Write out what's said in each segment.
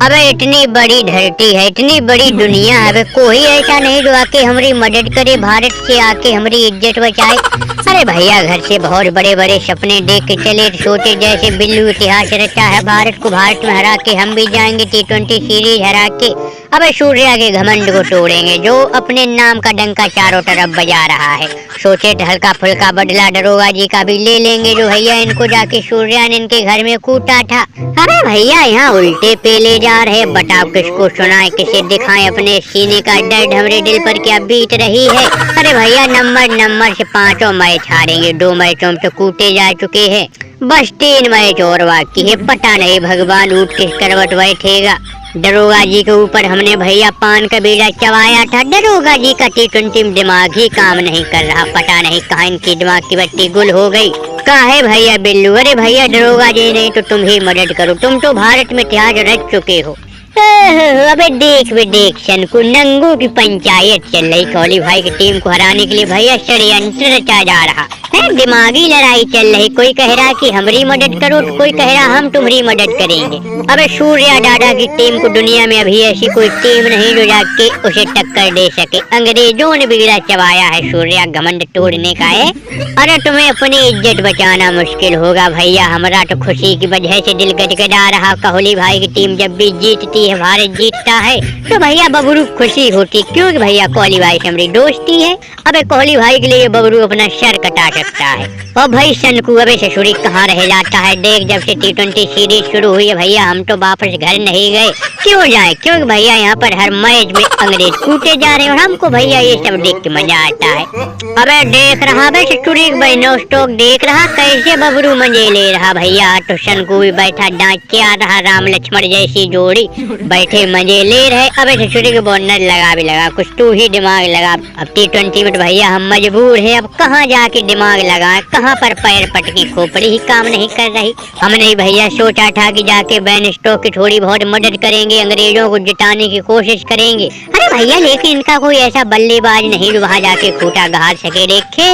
अबे इतनी बड़ी धरती है, इतनी बड़ी दुनिया है, अबे कोई ऐसा नहीं जो आके हमारी मदद करे, भारत से आके हमारी इज्जत बचाए। अरे भैया घर से बहुत बड़े बड़े सपने देख के चले, सोचे जैसे बिल्लू इतिहास रचा है भारत को, भारत में हरा के हम भी जाएंगे T20 सीरीज हरा के। अबे सूर्या के घमंड को तोड़ेंगे जो अपने नाम का डंका चारों तरफ बजा रहा है। सोचे हल्का फुल्का बदला दरोगा जी का भी ले लेंगे जो भैया इनको जाके सूर्या ने इनके घर में कूटा था। अरे भैया यहाँ उल्टे पे ले जा रहे, बताओ किसको सुनाए, किसे दिखाएं, अपने सीने का दर्द हमारे दिल पर क्या बीत रही है। अरे भैया नंबर से 5 मैच हारेंगे, 2 मैचों में तो कूटे जा चुके हैं, बस 3 मैच और बाकी है। पता नहीं भगवान ऊँट किस करवट बैठेगा। दरोगा जी के ऊपर हमने भैया पान का बीड़ा चबाया था, दरोगा जी का T20 में दिमाग ही काम नहीं कर रहा, पता नहीं कहाँ इनकी दिमाग की बत्ती गुल हो गई। कहा है भैया बिल्लू, अरे भैया दरोगा जी नहीं तो तुम ही मदद करो, तुम तो भारत में इतिहास रच चुके हो। अबे देख शनकू, नंगू की पंचायत चल रही, कोहली भाई की टीम को हराने के लिए भैया षड्यंत्र रचा जा रहा है, दिमागी लड़ाई चल रही। कोई कह रहा कि हमारी मदद करो तो कोई कह रहा हम तुम्हारी मदद करेंगे। अबे सूर्या दादा की टीम को दुनिया में अभी ऐसी कोई टीम नहीं जो जाके उसे टक्कर दे सके। अंग्रेजों ने बीड़ा चबाया है, सूर्या घमंड तोड़ने का है। अरे तुम्हें अपनी इज्जत बचाना मुश्किल होगा भैया, हमारा तो खुशी की वजह से दिल गदगदा रहा। कोहली भाई की टीम जब भी जीतती है, भारत जीतता है तो भैया बबरू खुशी होती, क्योंकि भैया कोहली भाई से हमारी दोस्ती है। अबे कोहली भाई के लिए बबरू अपना सर कटा सकता है। और भाई शनकू अबे ससुरी कहाँ रह जाता है, देख जब से T20 सीरीज शुरू हुई है भैया हम तो वापस घर नहीं गए। क्यों जाए, क्योंकि भैया यहाँ पर हर मैच में अंग्रेज कूटे जा रहे हैं और हमको भैया ये सब देख के मजा आता है। अबे देख रहा भाई ससुरी बहनों स्टॉक, देख रहा कैसे बबरू मजे ले रहा भैया। तो शनकू भी बैठा डांट के आ रहा, राम लक्ष्मण जैसी जोड़ी बैठे मजे ले रहे। अबे ससुरी के बोनर लगा कुछ तू ही दिमाग लगा। अब T20 में भैया हम मजबूर हैं, अब कहाँ जाके दिमाग लगाए, कहाँ पर पैर पटकी, खोपड़ी ही काम नहीं कर रही। हमने भैया सोचा था कि जाके बैन स्टॉक की थोड़ी बहुत मदद करेंगे, अंग्रेजों को जिताने की कोशिश करेंगे। अरे भैया लेकिन इनका कोई ऐसा बल्लेबाज नहीं जो वहाँ जाके खूंटा गाड़ सके। देखे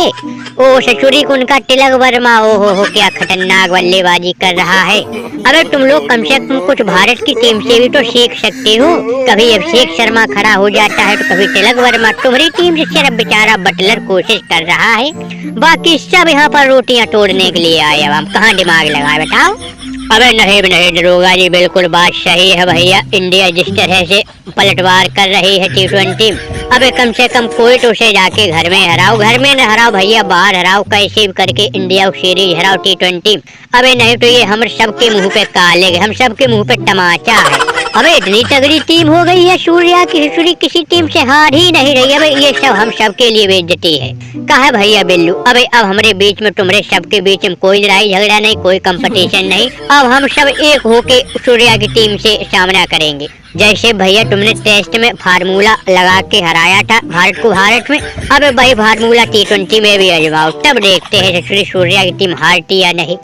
ओ ससुरी को उनका तिलक वर्मा, ओ हो क्या खतरनाक बल्लेबाजी कर रहा है। अरे तुम लोग कम से कम कुछ भारत की टीम से भी तो सीख सकते हो। कभी अभिषेक शर्मा खड़ा हो जाता है तो कभी तिलक वर्मा, तुम्हारी टीम से सिर्फ बेचारा बटलर कोशिश कर रहा है, बाकी सब यहाँ पर रोटियां तोड़ने के लिए आए। अब हम कहाँ दिमाग लगाए बताओ। अबे नहीं दरोगा जी बिल्कुल बात सही है भैया, इंडिया जिस तरह से पलटवार कर रही है T20, अबे कम से कम कोई तो उसे जाके घर में हराओ, घर में न हराओ भैया बाहर हराओ, कैसे भी करके इंडिया को सीरीज हराओ T20। अबे नहीं तो ये हम सबके मुंह पे काले, हम सबके मुंह पे तमाचा है। अबे इतनी तगड़ी टीम हो गई है, सूर्या की ससुरी किसी टीम से हार ही नहीं रही। अबे ये सब हम सबके लिए बेइज्जती है। कहा भैया बिल्लू, अबे अब हमारे बीच में तुम्हारे सबके बीच में कोई लड़ाई झगड़ा नहीं, कोई कंपटीशन नहीं, अब हम सब एक होके सूर्या की टीम से सामना करेंगे। जैसे भैया तुमने टेस्ट में फार्मूला लगा के हराया था भारत को भारत में, अब भाई फार्मूला T20 में भी आजमाओ, तब देखते हैं ससुरी सूर्या की टीम हारती या नहीं।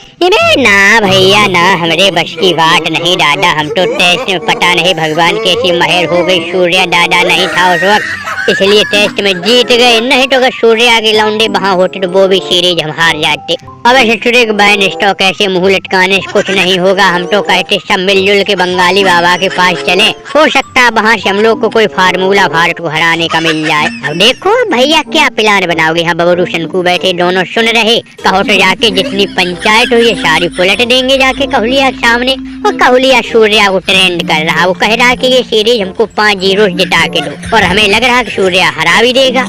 ना भैया ना, हमारे बस की बात नहीं दादा, हम तो टेस्ट में पता नहीं भगवान कैसी महर हो गई, सूर्या दादा नहीं था उस वक्त इसलिए टेस्ट में जीत गए, नहीं तो अगर सूर्या के लौंडे वहाँ होते तो वो भी सीरीज हम हार जाते। अब ससुरे के बैन स्टॉक ऐसे मुंह लटकाने से कुछ नहीं होगा, हम तो कहते सब मिलजुल के बंगाली बाबा के पास चले, हो सकता है वहाँ से हम लोग को कोई फार्मूला भारत को हराने का मिल जाए। अब देखो भैया क्या प्लान बनाओगे। हाँ बबरू शनकू बैठे दोनों सुन रहे, कहो तो जाके जितनी पंचायत हुई है सारी पलट देंगे जाके कोहलिया के सामने। और कोहलिया सूर्या को ट्रेंड कर रहा, वो कह रहा कि ये सीरीज हमको 5-0 जिता के दो, और हमें लग रहा कि सूर्या हरा भी देगा।